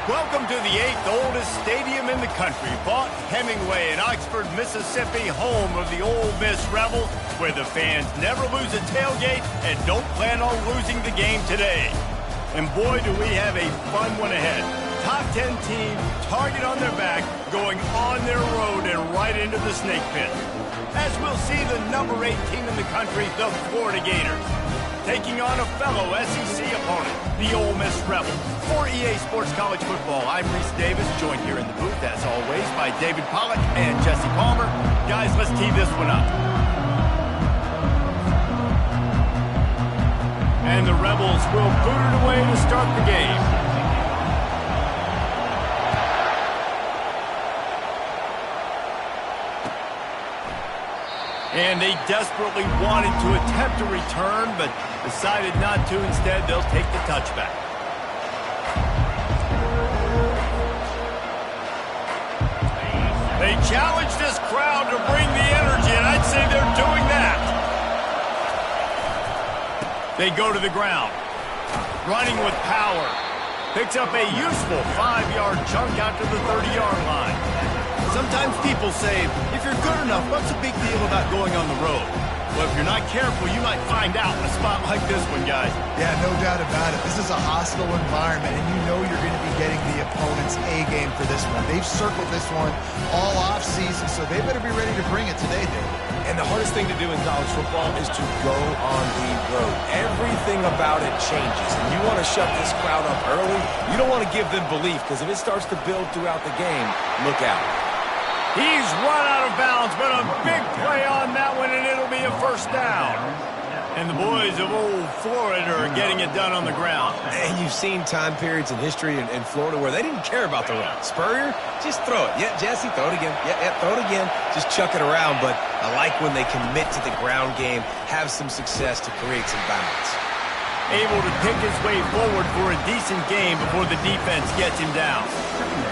Welcome to the 8th oldest stadium in the country, Vaught Hemingway in Oxford, Mississippi, home of the Ole Miss Rebels, where the fans never lose a tailgate and don't plan on losing the game today. And boy, do we have a fun one ahead. Top 10 team, target on their back, going on their road and right into the snake pit. As we'll see the number 8 team in the country, the Florida Gators, taking on a fellow SEC opponent, the Ole Miss Rebels. For EA Sports College Football, I'm Reese Davis, joined here in the booth, as always, by David Pollack and Jesse Palmer. Guys, let's tee this one up. And the Rebels will boot it away to start the game. And they desperately wanted to attempt a return, but decided not to. Instead, they'll take the touchback. They challenge this crowd to bring the energy, and I'd say they're doing that. They go to the ground, running with power. Picks up a useful 5-yard chunk out to the 30-yard line. Sometimes people say, if you're good enough, what's the big deal about going on the road? Well, if you're not careful, you might find out in a spot like this one, guys. Yeah, no doubt about it. This is a hostile environment, and you know you're going to be getting the opponent's A-game for this one. They've circled this one all off-season, so they better be ready to bring it today, Dave. And the hardest thing to do in college football is to go on the road. Everything about it changes, and you want to shut this crowd up early. You don't want to give them belief, because if it starts to build throughout the game, look out. He's run out of bounds, but a big play on that one, and it'll be a first down. And the boys of old Florida are getting it done on the ground. And you've seen time periods in history in Florida where they didn't care about the run. Spurrier, just throw it. Yeah, Jesse, throw it again. Yeah, throw it again. Just chuck it around. But I like when they commit to the ground game, have some success to create some balance. Able to pick his way forward for a decent game before the defense gets him down.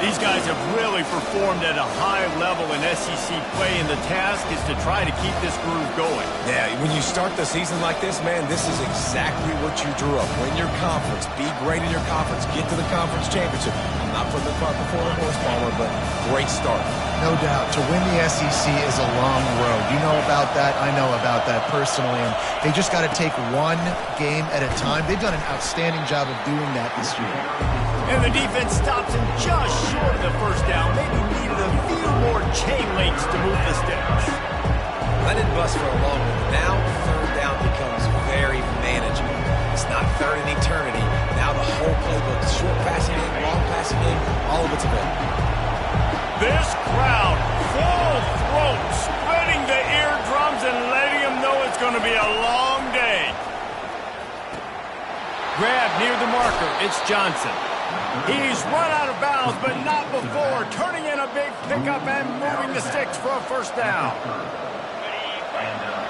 These guys have really performed at a high level in SEC play, and the task is to try to keep this groove going. Yeah, when you start the season like this, man, this is exactly what you drew up. Win your conference, be great in your conference, get to the conference championship. I'm not putting the cart before the horse, Palmer, but great start. No doubt. To win the SEC is a long road. You know about that. I know about that personally. And they just got to take one game at a time. They've done an outstanding job of doing that this year. And the defense stops him just short of the first down. Maybe needed a few more chain links to move the sticks. Let it bust for a long one. Now, third down becomes very manageable. It's not third in eternity. Now the whole playbook, short passing game, long passing game, all of it's available. This crowd, full throat, spreading the eardrums and letting them know it's going to be a long day. Grab near the marker, it's Johnson. He's run out of bounds, but not before, turning in a big pickup and moving the sticks for a first down.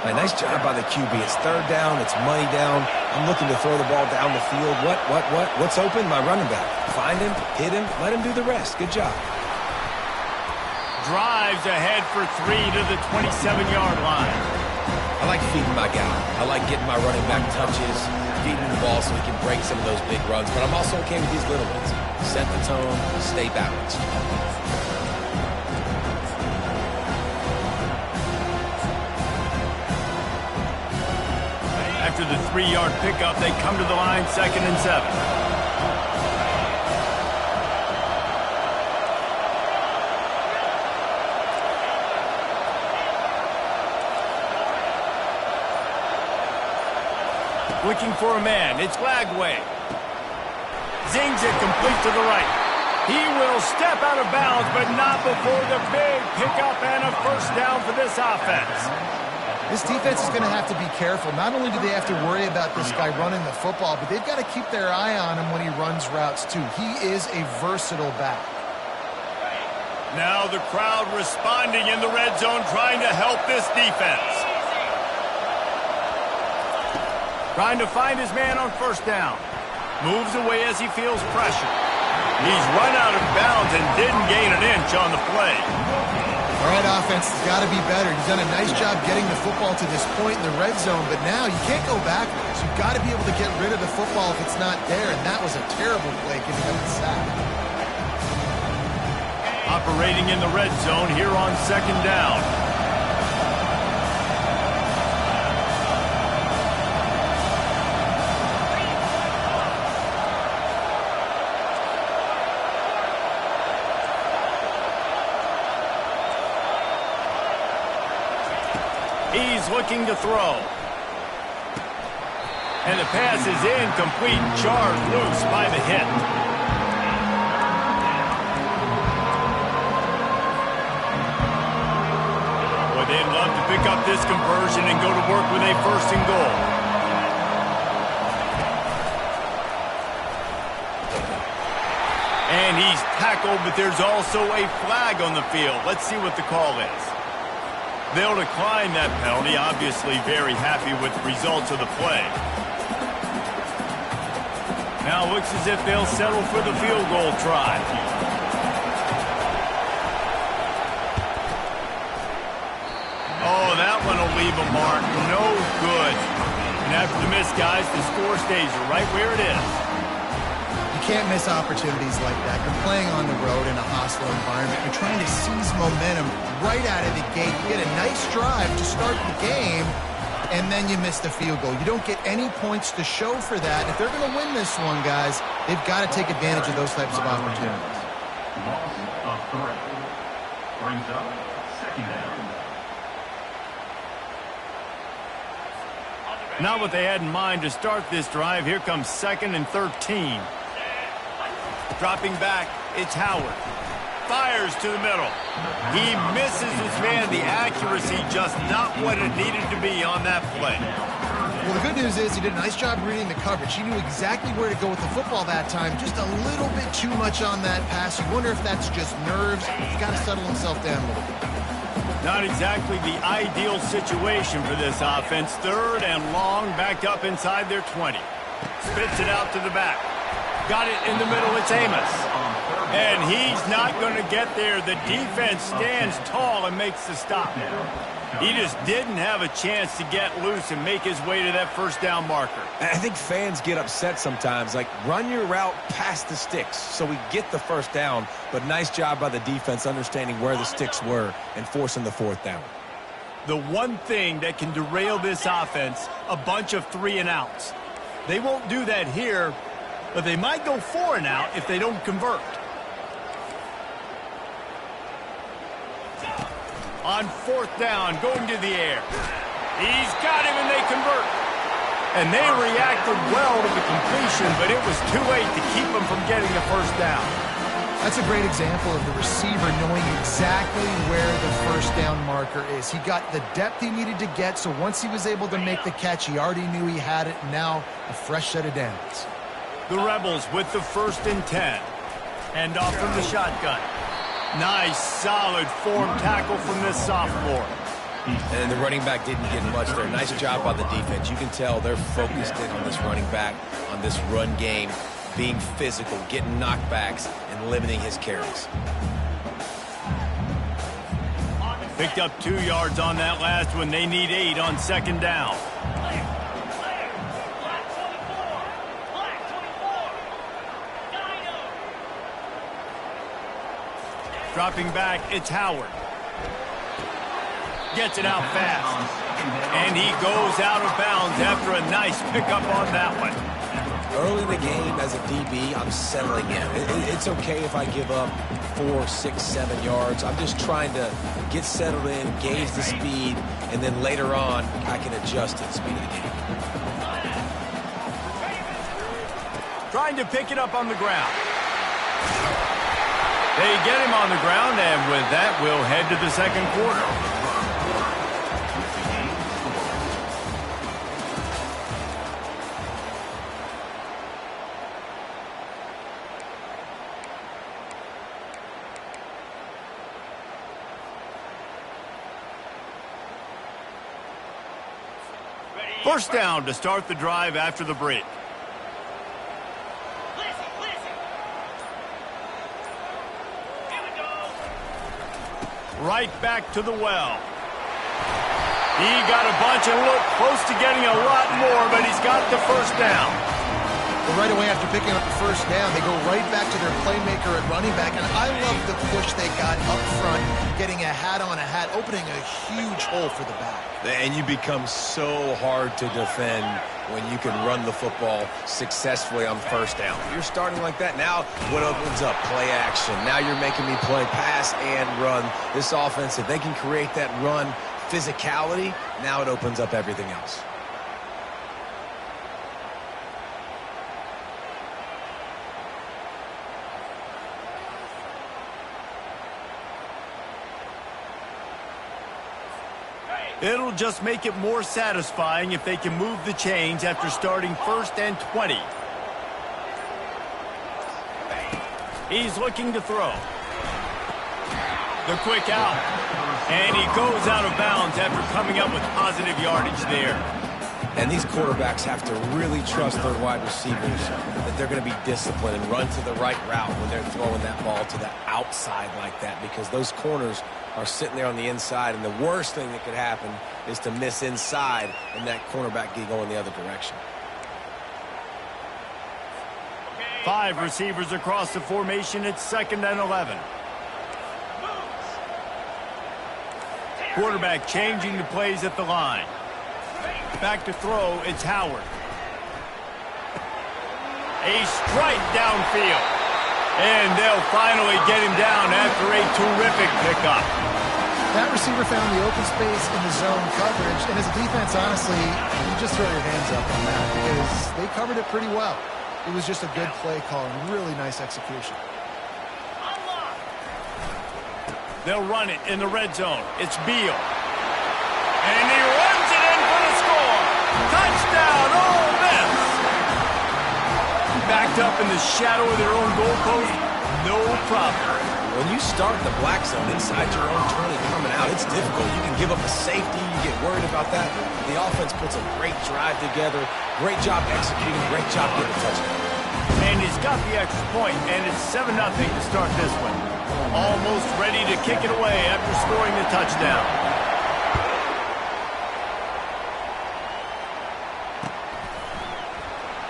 A nice job by the QB. It's third down, it's money down. I'm looking to throw the ball down the field. What's open? My running back. Find him, hit him, let him do the rest. Good job. Drives ahead for 3 to the 27-yard line. I like feeding my guy. I like getting my running back touches, feeding the ball so he can break some of those big runs. But I'm also okay with these little ones. Set the tone, stay balanced. After the 3-yard pickup, they come to the line, 2nd and 7. Looking for a man. It's Lagway. Zings it complete to the right. He will step out of bounds, but not before the big pickup and a first down for this offense. This defense is going to have to be careful. Not only do they have to worry about this guy running the football, but they've got to keep their eye on him when he runs routes, too. He is a versatile back. Now the crowd responding in the red zone, trying to help this defense. Trying to find his man on first down. Moves away as he feels pressure. He's run out of bounds and didn't gain an inch on the play. All right, offense has got to be better. He's done a nice job getting the football to this point in the red zone, but now you can't go backwards. You've got to be able to get rid of the football if it's not there, and that was a terrible play giving up the sack. Operating in the red zone here on second down. He's looking to throw. And the pass is incomplete, jarred loose by the hit. Boy, they'd love to pick up this conversion and go to work with a first and goal. And he's tackled, but there's also a flag on the field. Let's see what the call is. They'll decline that penalty, obviously very happy with the results of the play. Now it looks as if they'll settle for the field goal try. Oh, that one will leave a mark. No good. And after the miss, guys, the score stays right where it is. You can't miss opportunities like that. You're playing on the road in a hostile environment. You're trying to seize momentum right out of the gate. You get a nice drive to start the game, and then you miss the field goal. You don't get any points to show for that. If they're going to win this one, guys, they've got to take advantage of those types of opportunities. Loss of 3. Brings up second down. Not what they had in mind to start this drive. Here comes 2nd and 13. Dropping back, it's Howard. Fires to the middle. He misses his man. The accuracy just not what it needed to be on that play. Well, the good news is he did a nice job reading the coverage. He knew exactly where to go with the football that time. Just a little bit too much on that pass. You wonder if that's just nerves. He's got to settle himself down a little bit. Not exactly the ideal situation for this offense. 3rd and long, backed up inside their 20. Spits it out to the back. Got it in the middle, it's Amos. And he's not going to get there. The defense stands tall and makes the stop. He just didn't have a chance to get loose and make his way to that first down marker. I think fans get upset sometimes. Like, run your route past the sticks so we get the first down. But nice job by the defense understanding where the sticks were and forcing the 4th down. The one thing that can derail this offense, a bunch of 3 and outs. They won't do that here, but they might go 4 and out if they don't convert. On 4th down, going to the air. He's got him, and they convert. And they reacted well to the completion, but it was too late to keep them from getting the first down. That's a great example of the receiver knowing exactly where the first down marker is. He got the depth he needed to get, so once he was able to make the catch, he already knew he had it. Now a fresh set of downs. The Rebels with the 1st and 10. And off from the shotgun. Nice, solid form tackle from this sophomore. And the running back didn't get much there. Nice job by the defense. You can tell they're focused in on this running back, on this run game, being physical, getting knockbacks, and limiting his carries. Picked up 2 yards on that last one. They need 8 on 2nd down. Dropping back, it's Howard. Gets it out fast. And he goes out of bounds after a nice pickup on that one. Early in the game, as a DB, I'm settling in. It's okay if I give up 4, 6, 7 yards. I'm just trying to get settled in, gauge the speed, and then later on, I can adjust to the speed of the game. Trying to pick it up on the ground. They get him on the ground, and with that, we'll head to the 2nd quarter. First down to start the drive after the break. Right back to the well. He got a bunch and looked close to getting a lot more, but he's got the first down. But right away after picking up the first down, they go right back to their playmaker at running back. And I love the push they got up front, getting a hat on a hat, opening a huge hole for the back. And you become so hard to defend when you can run the football successfully on first down. You're starting like that. Now what opens up? Play action. Now you're making me play pass and run. This offense, if they can create that run physicality, now it opens up everything else. It'll just make it more satisfying if they can move the chains after starting 1st and 20. He's looking to throw. The quick out. And he goes out of bounds after coming up with positive yardage there. And these quarterbacks have to really trust their wide receivers that they're going to be disciplined and run to the right route when they're throwing that ball to the outside like that, because those corners are sitting there on the inside, and the worst thing that could happen is to miss inside and that cornerback get going the other direction. 5 receivers across the formation. It's 2nd and 11. Quarterback changing the plays at the line. Back to throw, it's Howard. A strike downfield. And they'll finally get him down after a terrific pickup. That receiver found the open space in the zone coverage, and as a defense, honestly, you just throw your hands up on that because they covered it pretty well. It was just a good play call and really nice execution. They'll run it in the red zone. It's Beal. And he runs it in for the score. Touchdown, Ole Miss. Backed up in the shadow of their own goalpost, no problem. When you start in the black zone inside your own 20 coming out, it's difficult. You can give up a safety. You get worried about that. The offense puts a great drive together. Great job executing. Great job getting a touchdown. And he's got the extra point, and it's 7-0 to start this one. Almost ready to kick it away after scoring the touchdown.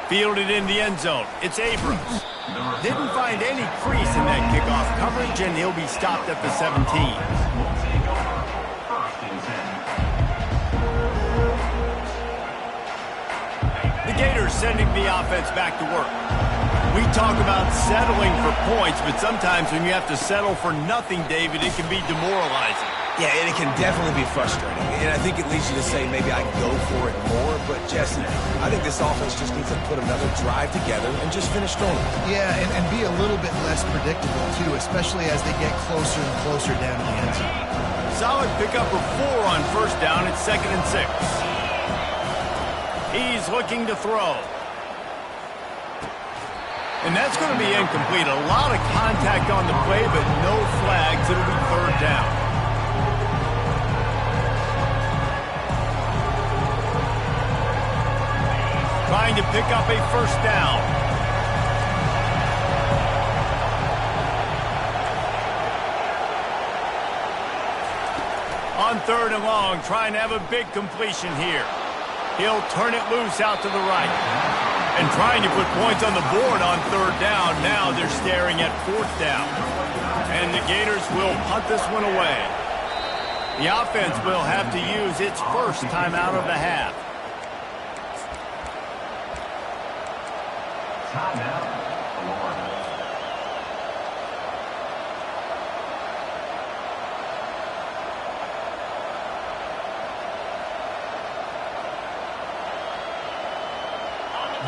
Fielded in the end zone. It's Abrams. Didn't find any crease in that kickoff coverage, and he'll be stopped at the 17. The Gators sending the offense back to work. We talk about settling for points, but sometimes when you have to settle for nothing, David, it can be demoralizing. Yeah, and it can definitely be frustrating. And I think it leads you to say maybe I can go for it more. But, Jesse, I think this offense just needs to put another drive together and just finish strong. Yeah, and be a little bit less predictable, too, especially as they get closer and closer down to the end zone. Solid pickup of 4 on first down. It's 2nd and 6. He's looking to throw. And that's going to be incomplete. A lot of contact on the play, but no flags. It'll be 3rd down. Trying to pick up a first down. On 3rd and long, trying to have a big completion here. He'll turn it loose out to the right. And trying to put points on the board on 3rd down. Now they're staring at 4th down. And the Gators will punt this one away. The offense will have to use its first timeout of the half.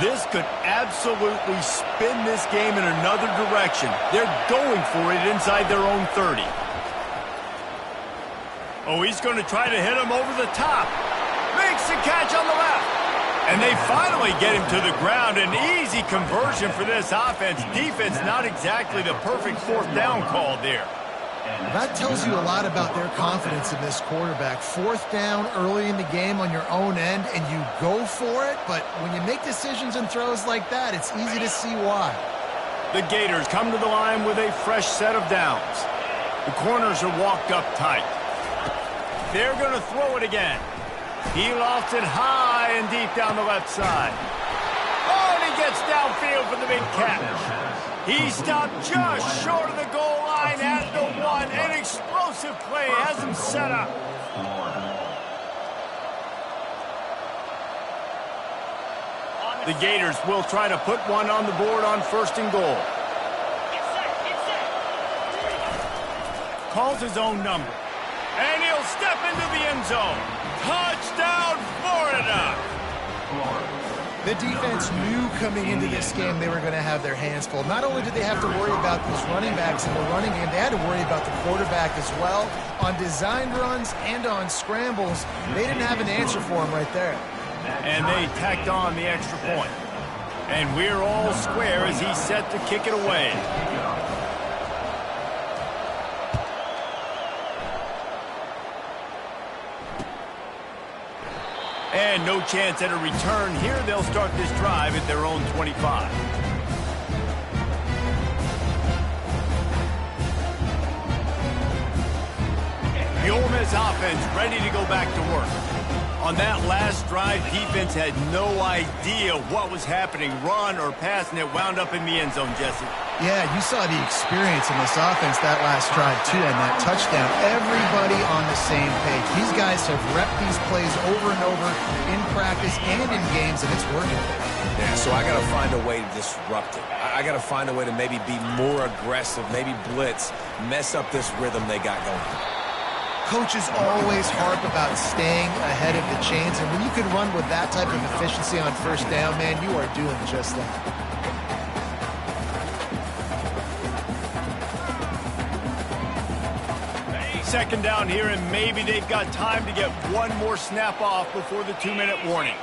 This could absolutely spin this game in another direction. They're going for it inside their own 30. Oh, he's going to try to hit him over the top. Makes the catch on the left. And they finally get him to the ground. An easy conversion for this offense. Defense not exactly the perfect 4th down call there. That tells you a lot about their confidence in this quarterback. 4th down early in the game on your own end, and you go for it. But when you make decisions and throws like that, it's easy to see why. The Gators come to the line with a fresh set of downs. The corners are walked up tight. They're going to throw it again. He lofts it high and deep down the left side. Oh, and he gets downfield. field for the big catch. He stopped just short of the goal line at the 1. An explosive play has him set up. The Gators will try to put one on the board on 1st and goal. Calls his own number. And he'll step into the end zone. Touchdown, Florida! The defense knew coming into this game they were going to have their hands full. Not only did they have to worry about these running backs in the running game, they had to worry about the quarterback as well. On designed runs and on scrambles, they didn't have an answer for him right there. And they tacked on the extra point. And we're all square as he's set to kick it away. And no chance at a return here. They'll start this drive at their own 25. The Ole Miss offense ready to go back to work. On that last drive, defense had no idea what was happening, run or pass, and it wound up in the end zone, Jesse. Yeah, you saw the experience in this offense that last drive, too, and that touchdown. Everybody on the same page. These guys have repped these plays over and over in practice and in games, and it's working. Yeah, so I got to find a way to disrupt it. I got to find a way to maybe be more aggressive, maybe blitz, mess up this rhythm they got going. Coaches always harp about staying ahead of the chains, and when you can run with that type of efficiency on 1st down, man, you are doing just that. Second down here, and maybe they've got time to get one more snap off before the 2-minute warning.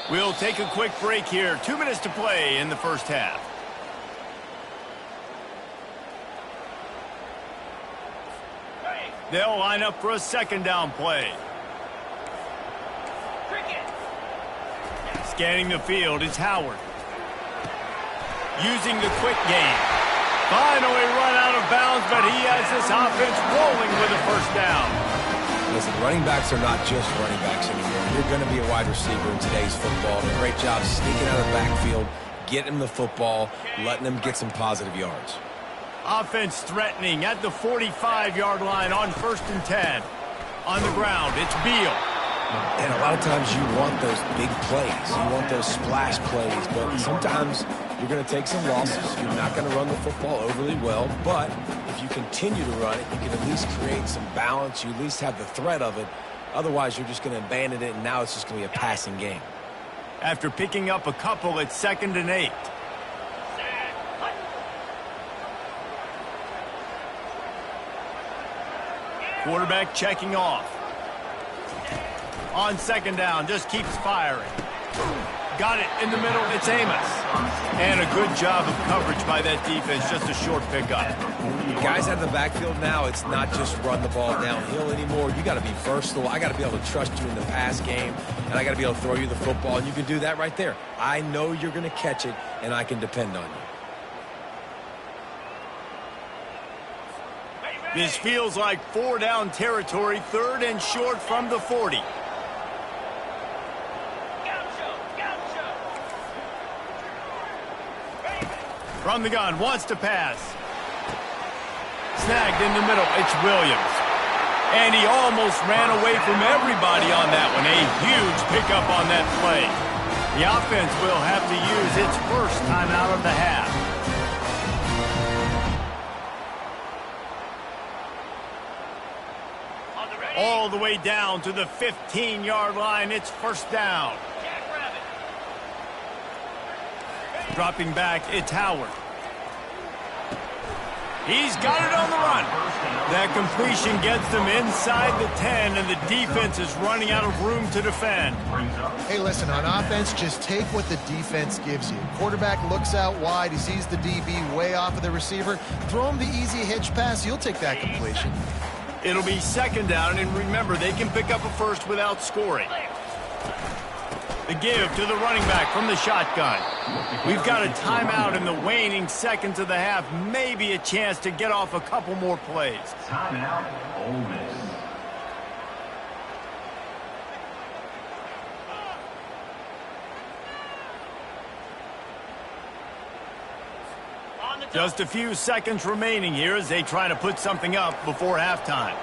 We'll take a quick break here. 2 minutes to play in the first half. They'll line up for a second down play. Scanning the field, it's Howard. Using the quick game. Finally run out of bounds, but he has this offense rolling with a 1st down. Listen, running backs are not just running backs anymore. You're going to be a wide receiver in today's football. And a great job sneaking out of the backfield, getting the football, letting them get some positive yards. Offense threatening at the 45-yard line on 1st and 10. On the ground, it's Beal. And a lot of times you want those big plays. You want those splash plays. But sometimes you're going to take some losses. You're not going to run the football overly well. But if you continue to run it, you can at least create some balance. You at least have the threat of it. Otherwise, you're just going to abandon it, and now it's just going to be a passing game. After picking up a couple, it's 2nd and 8. Quarterback checking off. On 2nd down, just keeps firing. Got it in the middle, it's Amos. And a good job of coverage by that defense, just a short pickup. Guys out of the backfield now, it's not just run the ball downhill anymore. You got to be versatile. I got to be able to trust you in the pass game, and I got to be able to throw you the football, and you can do that right there. I know you're going to catch it, and I can depend on you. This feels like 4-down territory, 3rd and short from the 40. From the gun, wants to pass. Snagged in the middle, it's Williams. And he almost ran away from everybody on that one. A huge pickup on that play. The offense will have to use its 1st timeout of the half. All the way down to the 15-yard line. It's 1st down. Dropping back, it's Howard. He's got it on the run. That completion gets them inside the 10, and the defense is running out of room to defend. Hey, listen, on offense, just take what the defense gives you. Quarterback looks out wide. He sees the DB way off of the receiver. Throw him the easy hitch pass. You'll take that completion. It'll be 2nd down, and remember, they can pick up a 1st without scoring. The give to the running back from the shotgun. We've got a timeout in the waning seconds of the half. Maybe a chance to get off a couple more plays. Timeout, Ole Miss. Just a few seconds remaining here as they try to put something up before halftime.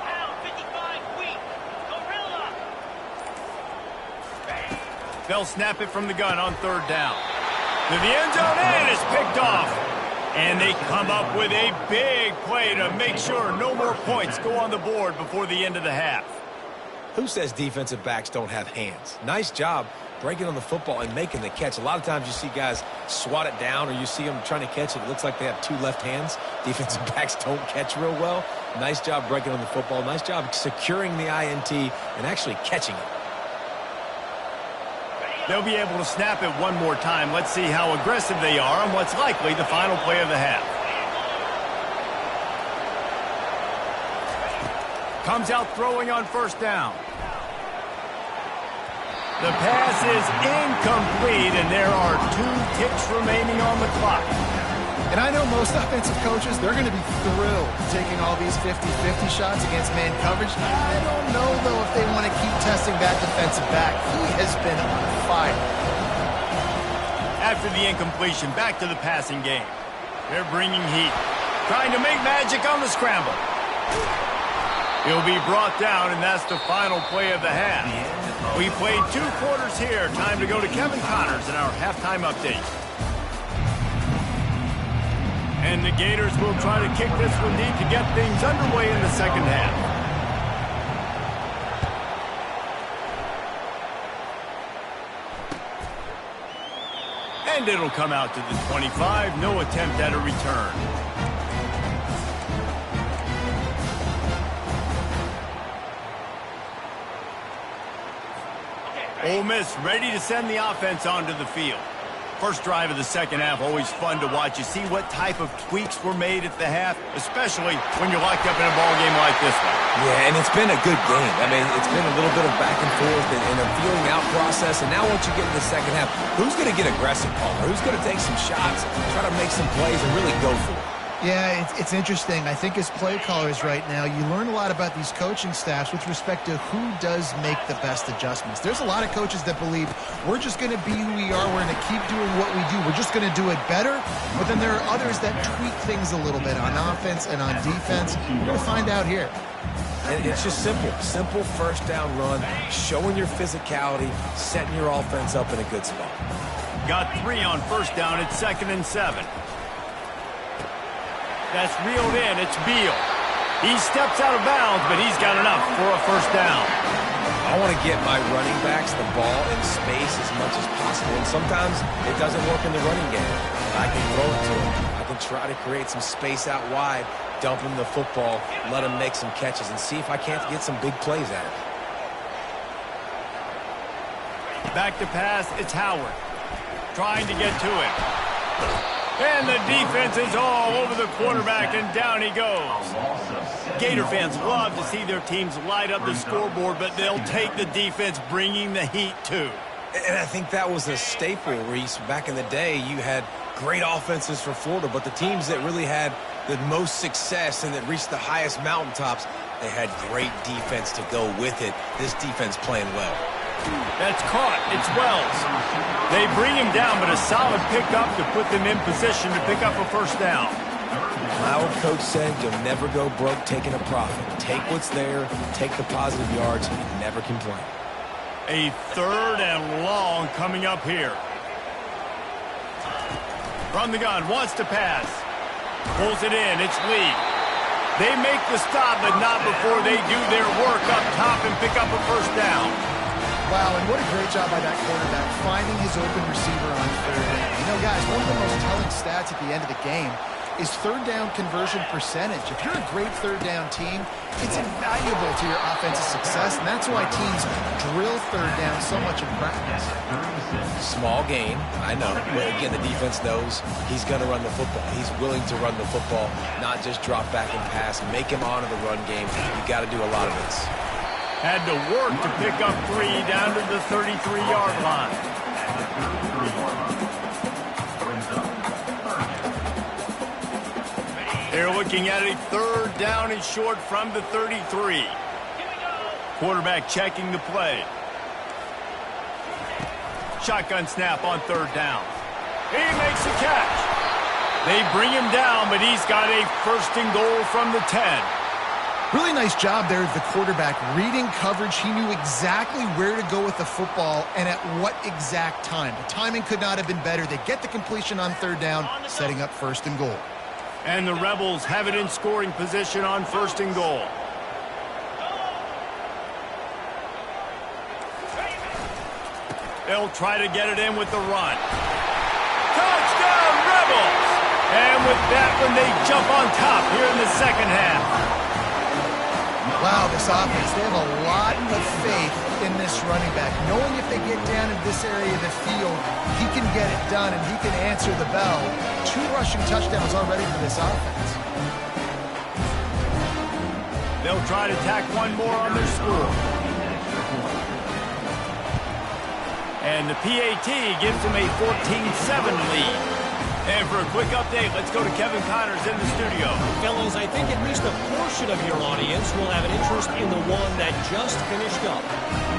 They'll snap it from the gun on third down. To the end zone, and it's picked off. And they come up with a big play to make sure no more points go on the board before the end of the half. Who says defensive backs don't have hands? Nice job breaking on the football and making the catch. A lot of times you see guys swat it down, or you see them trying to catch it. It looks like they have two left hands. Defensive backs don't catch real well. Nice job breaking on the football. Nice job securing the INT and actually catching it. They'll be able to snap it one more time. Let's see how aggressive they are on what's likely the final play of the half. Comes out throwing on first down. The pass is incomplete, and there are 2 ticks remaining on the clock. And I know most offensive coaches, they're going to be thrilled taking all these 50-50 shots against man coverage. I don't know, though, if they want to keep testing that defensive back. He has been on fire. After the incompletion, back to the passing game. They're bringing heat, trying to make magic on the scramble. He'll be brought down, and that's the final play of the half. We played 2 quarters here. Time to go to Kevin Connors in our halftime update. And the Gators will try to kick this one deep to get things underway in the second half. And it'll come out to the 25. No attempt at a return. Ole Miss ready to send the offense onto the field. First drive of the second half, always fun to watch. You see what type of tweaks were made at the half, especially when you're locked up in a ball game like this one. Yeah, and it's been a good game. I mean, it's been a little bit of back and forth and a feeling out process. And now once you get in the second half, who's going to get aggressive, Palmer? Who's going to take some shots, try to make some plays, and really go for it? Yeah, it's interesting. I think as play callers right now, you learn a lot about these coaching staffs with respect to who does make the best adjustments. There's a lot of coaches that believe we're just going to be who we are. We're going to keep doing what we do. We're just going to do it better. But then there are others that tweak things a little bit on offense and on defense. We're going to find out here. And it's just simple. Simple first down run, showing your physicality, setting your offense up in a good spot. Got 3 on first down. It's 2nd and 7. That's reeled in. It's Beal. He steps out of bounds, but he's got enough for a first down. I want to get my running backs the ball in space as much as possible. And sometimes it doesn't work in the running game. I can throw it to him. I can try to create some space out wide, dump him the football, let him make some catches, and see if I can't get some big plays at it. Back to pass. It's Howard. Trying to get to him. And the defense is all over the quarterback, and down he goes. Gator fans love to see their teams light up the scoreboard, but they'll take the defense bringing the heat too. And I think that was a staple, Reese. Back in the day, you had great offenses for Florida, but the teams that really had the most success and that reached the highest mountaintops, they had great defense to go with it. This defense playing well. That's caught. It's Wells. They bring him down, but a solid pickup to put them in position to pick up a first down. My old coach said you'll never go broke taking a profit. Take what's there, take the positive yards, and never complain. A 3rd and long coming up here. From the gun, wants to pass. Pulls it in. It's Lee. They make the stop, but not before they do their work up top and pick up a first down. Wow, and what a great job by that quarterback finding his open receiver on 3rd down. You know, guys, one of the most telling stats at the end of the game is 3rd down conversion percentage. If you're a great 3rd down team, it's invaluable to your offensive success, and that's why teams drill 3rd down so much in practice. Small gain, I know. But again, the defense knows he's going to run the football. He's willing to run the football, not just drop back and pass, make him honor the run game. You've got to do a lot of this. Had to work to pick up 3 down to the 33-yard line. They're looking at a 3rd down and short from the 33. Quarterback checking the play. Shotgun snap on 3rd down. He makes the catch. They bring him down, but he's got a 1st and goal from the 10. Really nice job there of the quarterback. Reading coverage, he knew exactly where to go with the football and at what exact time. The timing could not have been better. They get the completion on 3rd down, setting up 1st and goal. And the Rebels have it in scoring position on 1st and goal. They'll try to get it in with the run. Touchdown, Rebels! And with that one, they jump on top here in the 2nd half. Wow, this offense, they have a lot of faith in this running back, knowing if they get down in this area of the field, he can get it done and he can answer the bell. 2 rushing touchdowns already for this offense. They'll try to tack one more on their score. And the PAT gives them a 14-7 lead. And for a quick update, let's go to Kevin Connors in the studio. Fellas, I think at least a portion of your audience will have an interest in the one that just finished up.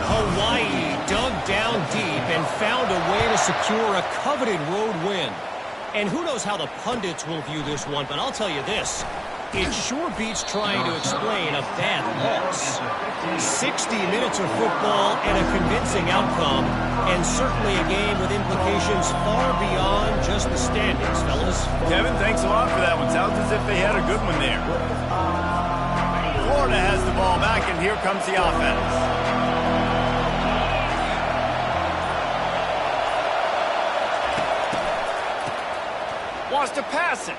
Hawaii dug down deep and found a way to secure a coveted road win. And who knows how the pundits will view this one, but I'll tell you this. It sure beats trying to explain a bad loss. 60 minutes of football and a convincing outcome, and certainly a game with implications far beyond just the standings, fellas. Kevin, thanks a lot for that one. Sounds as if they had a good one there. Florida has the ball back, and here comes the offense. Wants to pass it.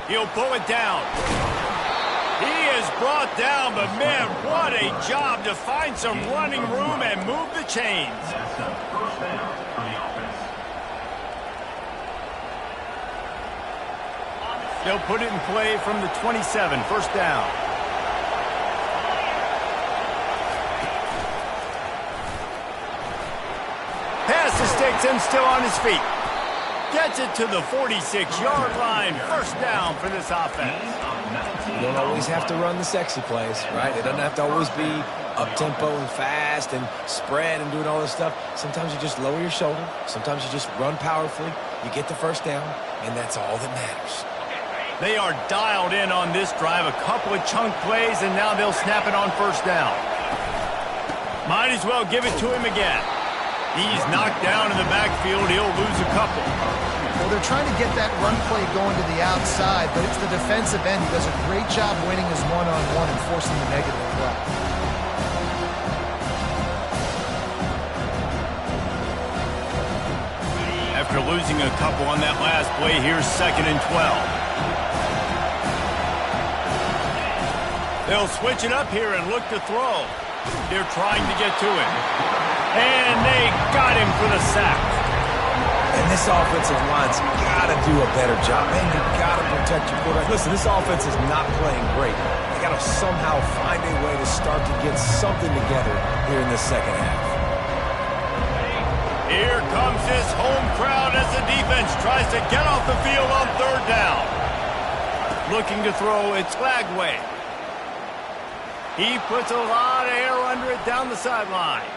He'll pull it down. He is brought down, but man, what a job to find some running room and move the chains. That's the 1st down for the offense. They'll put it in play from the 27, 1st down. Pass to sticks and still on his feet. Gets it to the 46-yard line. 1st down for this offense. You don't always have to run the sexy plays, right? It doesn't have to always be up-tempo and fast and spread and doing all this stuff. Sometimes you just lower your shoulder. Sometimes you just run powerfully. You get the 1st down, and that's all that matters. They are dialed in on this drive. A couple of chunk plays, and now they'll snap it on 1st down. Might as well give it to him again. He's knocked down in the backfield. He'll lose a couple. Well, they're trying to get that run play going to the outside, but it's the defensive end who does a great job winning his one-on-one and forcing the negative play. After losing a couple on that last play, here's 2nd and 12. They'll switch it up here and look to throw. They're trying to get to it. And they got him for the sack. And this offensive line's got to do a better job. Man, you got to protect your quarterback. Listen, this offense is not playing great. They got to somehow find a way to start to get something together here in the 2nd half. Here comes this home crowd as the defense tries to get off the field on 3rd down. Looking to throw, it's Lagway. He puts a lot of air under it down the sideline.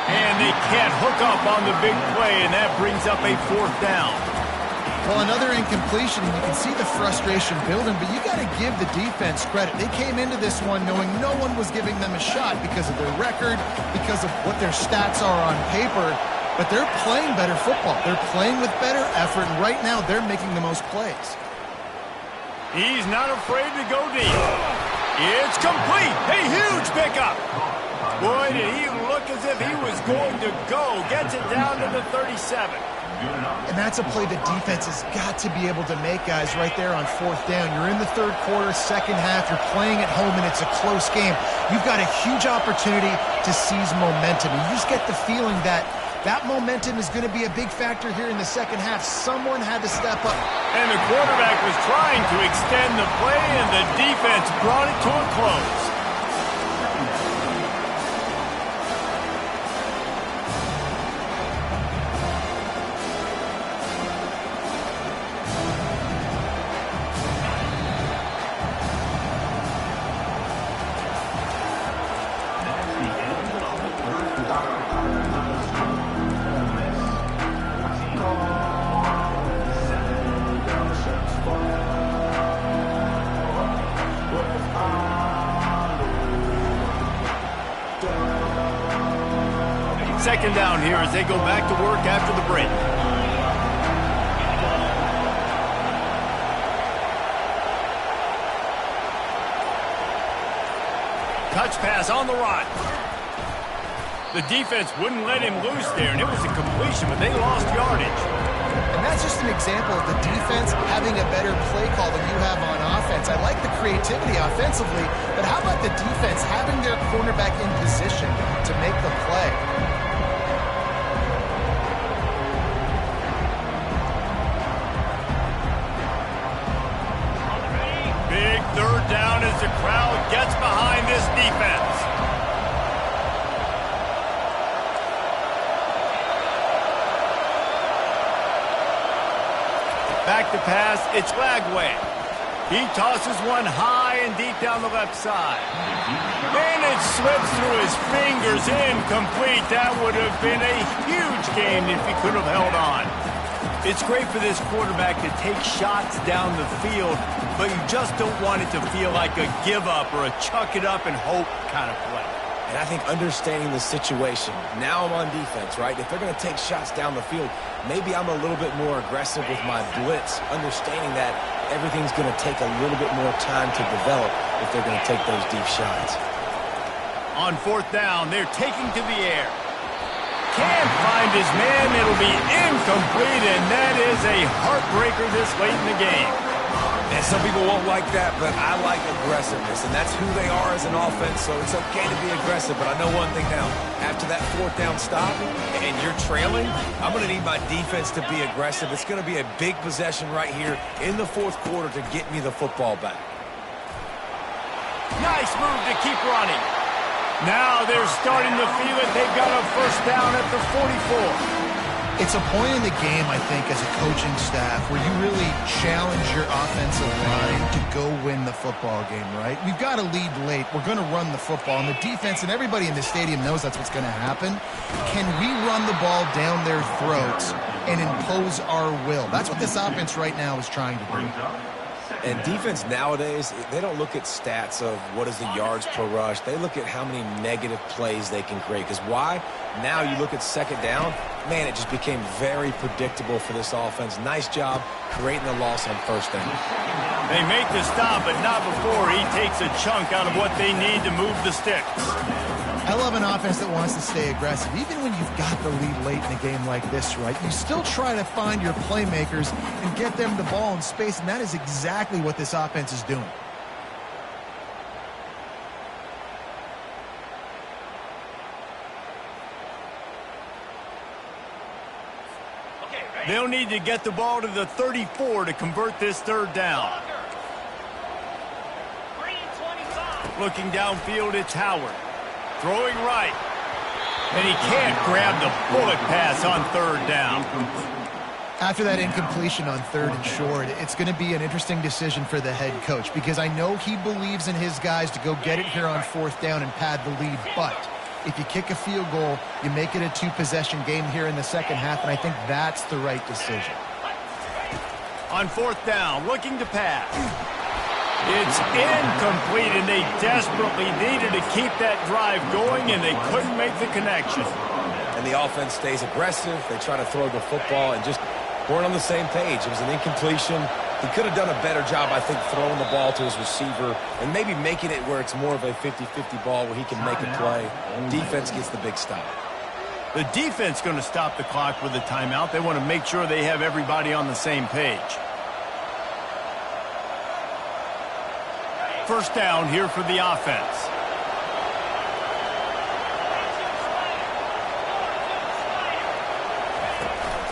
And they can't hook up on the big play, and that brings up a 4th down. Well, another incompletion, and you can see the frustration building, but you got to give the defense credit. They came into this one knowing no one was giving them a shot because of their record, because of what their stats are on paper, but they're playing better football. They're playing with better effort, and right now they're making the most plays. He's not afraid to go deep. It's complete. A huge pickup. Boy, did he look as if he was going to go. Gets it down to the 37. And that's a play the defense has got to be able to make, guys, right there on 4th down. You're in the 3rd quarter, 2nd half. You're playing at home, and it's a close game. You've got a huge opportunity to seize momentum. You just get the feeling that that momentum is going to be a big factor here in the 2nd half. Someone had to step up. And the quarterback was trying to extend the play, and the defense brought it to a close. second down here as they go back to work after the break. Touch pass on the run. The defense wouldn't let him loose there, and it was a completion, but they lost yardage. And that's just an example of the defense having a better play call than you have on offense. I like the creativity offensively, but how about the defense having their cornerback in position to make the play? Big third down as the crowd gets behind this defense. Back to pass, it's Lagway. He tosses one high and deep down the left side. And it slips through his fingers, incomplete. That would have been a huge gain if he could have held on. It's great for this quarterback to take shots down the field, but you just don't want it to feel like a give-up or a chuck-it-up-and-hope kind of play. And I think understanding the situation, now I'm on defense, right? If they're going to take shots down the field, maybe I'm a little bit more aggressive with my blitz, understanding that everything's going to take a little bit more time to develop if they're going to take those deep shots. On fourth down, they're taking to the air. Can't find his man. It'll be incomplete, and that is a heartbreaker this late in the game. And some people won't like that, but I like aggressiveness, and that's who they are as an offense, so it's okay to be aggressive. But I know one thing now. After that fourth down stop and you're trailing, I'm going to need my defense to be aggressive. It's going to be a big possession right here in the fourth quarter to get me the football back. Nice move to keep running. Now they're starting to feel it. They've got a first down at the 44. It's a point in the game, I think, as a coaching staff where you really challenge your offensive line to go win the football game, right? We've got to lead late. We're going to run the football. And the defense and everybody in the stadium knows that's what's going to happen. Can we run the ball down their throats and impose our will? That's what this offense right now is trying to do. And defense nowadays, they don't look at stats of what is the yards per rush. They look at how many negative plays they can create. Because why? Now you look at second down, man, it just became very predictable for this offense. Nice job creating the loss on first down. They make the stop, but not before he takes a chunk out of what they need to move the sticks. I love an offense that wants to stay aggressive. Even when you've got the lead late in a game like this, right, you still try to find your playmakers and get them the ball in space, and that is exactly what this offense is doing. They'll need to get the ball to the 34 to convert this third down. Looking downfield, it's Howard. Throwing right. And he can't grab the bullet pass on third down. After that incompletion on third and short, it's going to be an interesting decision for the head coach because I know he believes in his guys to go get it here on fourth down and pad the lead. But if you kick a field goal, you make it a two-possession game here in the second half, and I think that's the right decision. On fourth down, looking to pass. It's incomplete, and they desperately needed to keep that drive going, and they couldn't make the connection. And the offense stays aggressive. They try to throw the football and just weren't on the same page. It was an incompletion. He could have done a better job, I think, throwing the ball to his receiver and maybe making it where it's more of a 50-50 ball where he can make a play. Defense gets the big stop. The defense going to stop the clock with a timeout. They want to make sure they have everybody on the same page. First down here for the offense.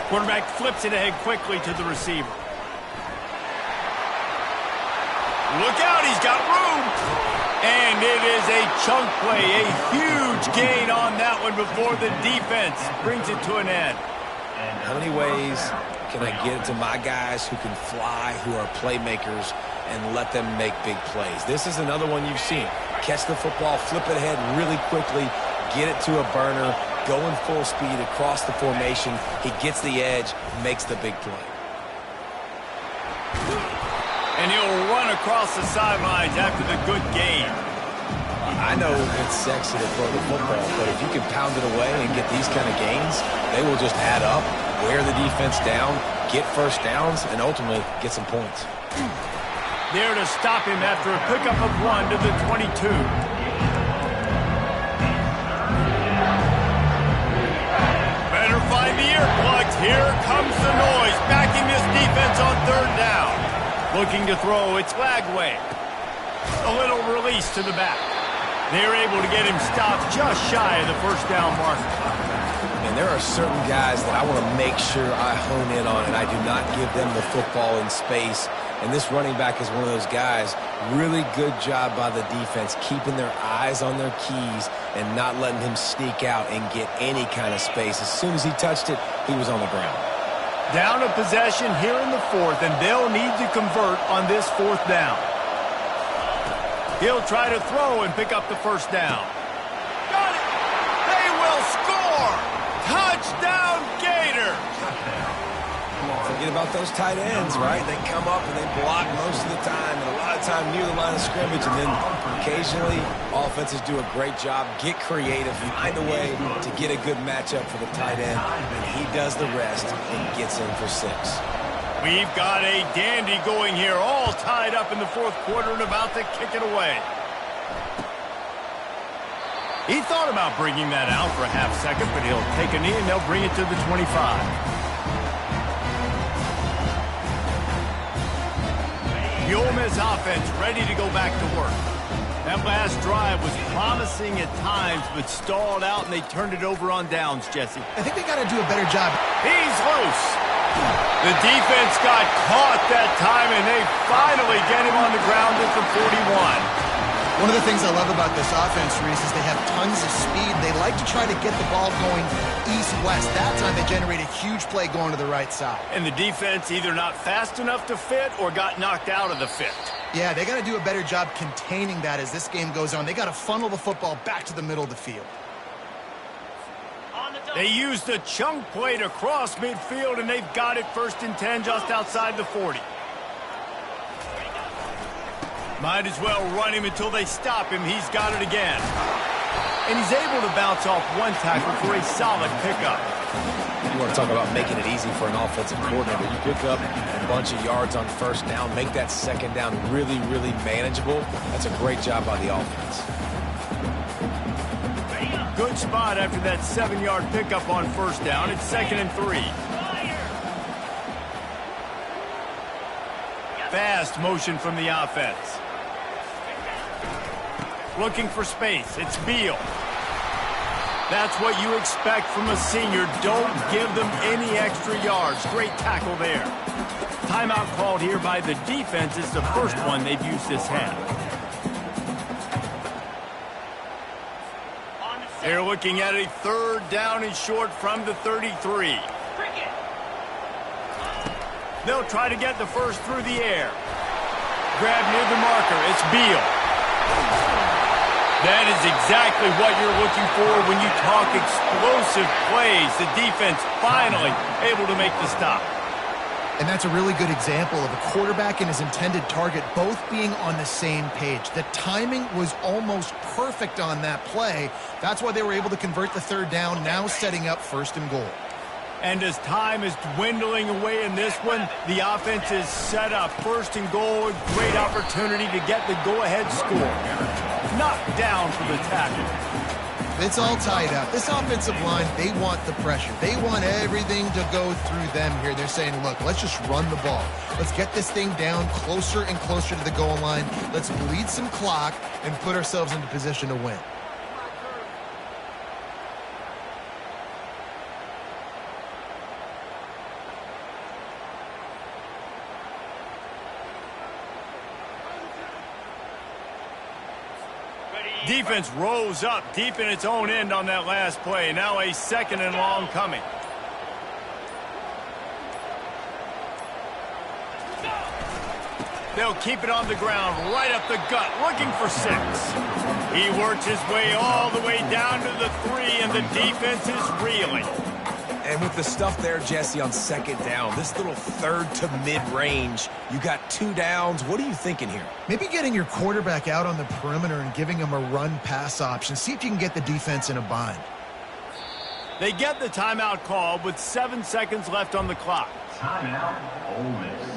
Quarterback flips it ahead quickly to the receiver. Look out, he's got room. And it is a chunk play, a huge gain on that one before the defense brings it to an end. How many ways can I get it to my guys who can fly, who are playmakers, and let them make big plays? This is another one you've seen. Catch the football, flip it ahead really quickly, get it to a burner, going full speed across the formation. He gets the edge, makes the big play. And he'll run across the sidelines after the good gain. I know it's sexy to throw the football, but if you can pound it away and get these kind of gains, they will just add up, wear the defense down, get first downs, and ultimately get some points. There to stop him after a pickup of 1 to the 22. Better find the earplugs. Here comes the noise, backing this defense on 3rd down. Looking to throw, it's Lagway. A little release to the back. They're able to get him stopped just shy of the 1st down mark. And there are certain guys that I want to make sure I hone in on, and I do not give them the football in space. And this running back is one of those guys. Really good job by the defense, keeping their eyes on their keys and not letting him sneak out and get any kind of space. As soon as he touched it, he was on the ground. Down a possession here in the 4th, and they'll need to convert on this 4th down. He'll try to throw and pick up the 1st down. Got it! They will score! Touchdown Gators! Forget about those tight ends, right? They come up and they block most of the time, and a lot of time near the line of scrimmage, and then occasionally offenses do a great job, get creative, find a way to get a good matchup for the tight end, and he does the rest and gets in for 6. We've got a dandy going here, all tied up in the 4th quarter and about to kick it away. He thought about bringing that out for a half second, but he'll take a knee and they'll bring it to the 25. The Ole Miss offense ready to go back to work. That last drive was promising at times, but stalled out, and they turned it over on downs, Jesse. I think they got to do a better job. He's loose. The defense got caught that time, and they finally get him on the ground at the 41. One of the things I love about this offense, Reese, is they have tons of speed. They like to try to get the ball going east-west. That time they generate a huge play going to the right side. And the defense either not fast enough to fit or got knocked out of the fit. Yeah, they got to do a better job containing that as this game goes on. They got to funnel the football back to the middle of the field. They used a chunk play to cross midfield, and they've got it 1st and 10 just outside the 40. Might as well run him until they stop him. He's got it again. And he's able to bounce off one tackle for a solid pickup. You want to talk about making it easy for an offensive coordinator. You pick up a bunch of yards on 1st down, make that 2nd down really, really manageable. That's a great job by the offense. Good spot after that 7-yard pickup on 1st down. It's 2nd and 3. Fast motion from the offense. Looking for space. It's Beal. That's what you expect from a senior. Don't give them any extra yards. Great tackle there. Timeout called here by the defense. It's the first one they've used this half. They're looking at a 3rd down and short from the 33. They'll try to get the first through the air. Grab near the marker. It's Beal. That is exactly what you're looking for when you talk explosive plays. The defense finally able to make the stop. And that's a really good example of a quarterback and his intended target both being on the same page. The timing was almost perfect on that play. That's why they were able to convert the 3rd down, now setting up 1st and goal. And as time is dwindling away in this one, the offense is set up 1st and goal. A great opportunity to get the go-ahead score. Knocked down for the tackle. It's all tied up. This offensive line, they want the pressure. They want everything to go through them here. They're saying, look, let's just run the ball. Let's get this thing down closer and closer to the goal line. Let's bleed some clock and put ourselves into position to win. Defense rose up deep in its own end on that last play. Now a 2nd and long coming. They'll keep it on the ground, right up the gut, looking for 6. He works his way all the way down to the 3, and the defense is reeling. And with the stuff there, Jesse, on second down, this little third to mid-range, you got 2 downs. What are you thinking here? Maybe getting your quarterback out on the perimeter and giving him a run-pass option. See if you can get the defense in a bind. They get the timeout called with 7 seconds left on the clock. Timeout, Ole Miss.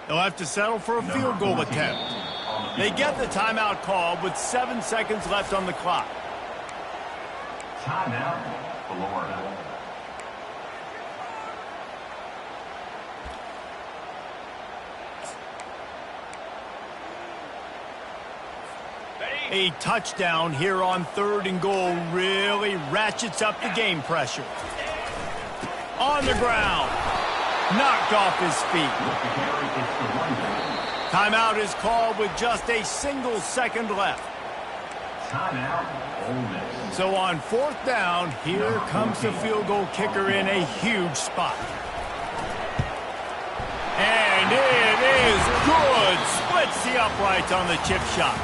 They'll have to settle for a field goal attempt. They get the timeout called with 7 seconds left on the clock. Timeout, Florida. A touchdown here on 3rd and goal really ratchets up the game pressure. On the ground. Knocked off his feet. Timeout is called with just a single second left. Timeout, Ole Miss. So on 4th down, here comes the field goal kicker in a huge spot. And it is good. Splits the uprights on the chip shot.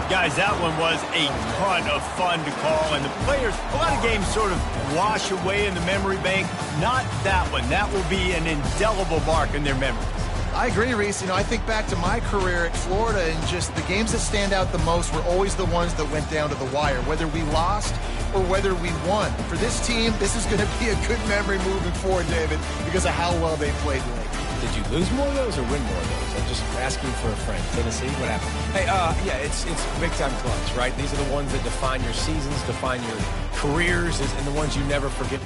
Guys, that one was a ton of fun to call, and the players, a lot of games sort of wash away in the memory bank. Not that one. That will be an indelible mark in their memories. I agree, Reese. I think back to my career at Florida, and just the games that stand out the most were always the ones that went down to the wire, whether we lost or whether we won. For this team, this is going to be a good memory moving forward, David, because of how well they played late. Did you lose more of those or win more of those? I'm just asking for a friend. Tennessee, what happened? Hey, yeah, it's big-time clutch, right? These are the ones that define your seasons, define your careers, and the ones you never forget.